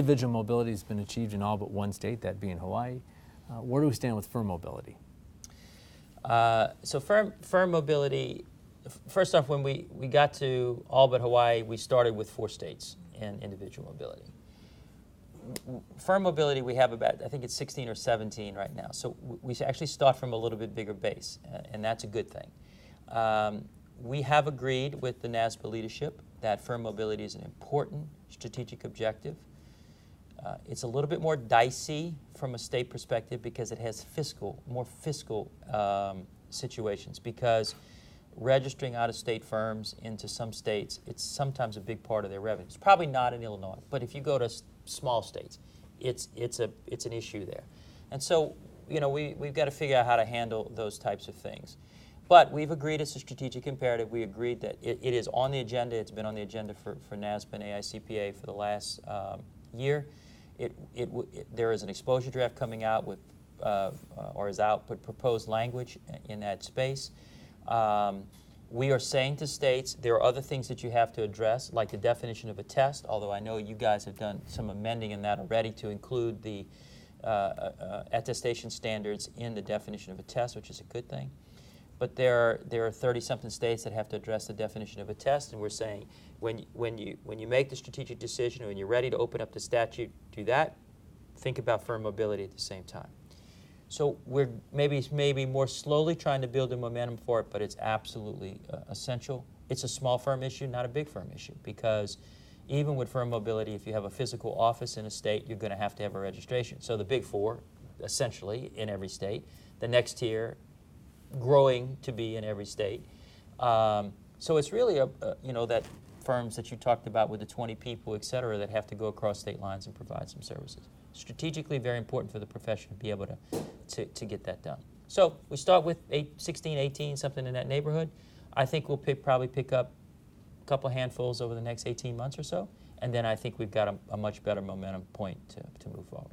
individual mobility has been achieved in all but one state, that being Hawaii. Where do we stand with firm mobility? So firm mobility, first off, when we got to all but Hawaii, we started with 4 states in individual mobility. Firm mobility, we have about, I think it's 16 or 17 right now. So we actually start from a little bit bigger base, and that's a good thing. We have agreed with the NASPA leadership that firm mobility is an important strategic objective. It's a little bit more dicey from a state perspective because it has more fiscal situations, because registering out-of-state firms into some states, it's sometimes a big part of their revenue. It's probably not in Illinois, but if you go to small states, it's an issue there. And so, you know, we've got to figure out how to handle those types of things. But we've agreed it's a strategic imperative. We agreed that it is on the agenda. It's been on the agenda for NASPA and AICPA for the last year. There is an exposure draft coming out with, or is out, but proposed language in that space. We are saying to states there are other things that you have to address, like the definition of a test, although I know you guys have done some amending in that already to include the attestation standards in the definition of a test, which is a good thing. But there are 30-something states that have to address the definition of a test, and we're saying when you make the strategic decision and when you're ready to open up the statute, do that. Think about firm mobility at the same time. So we're maybe more slowly trying to build a momentum for it, but it's absolutely essential. It's a small firm issue, not a big firm issue, because even with firm mobility, if you have a physical office in a state, you're going to have a registration. So the big 4, essentially, in every state. The next tier, growing to be in every state. So it's really, that firms that you talked about with the 20 people, et cetera, that have to go across state lines and provide some services. Strategically very important for the profession to be able to get that done. So we start with 16, 18, something in that neighborhood. I think we'll probably pick up a couple handfuls over the next 18 months or so, and then I think we've got a much better momentum point to move forward.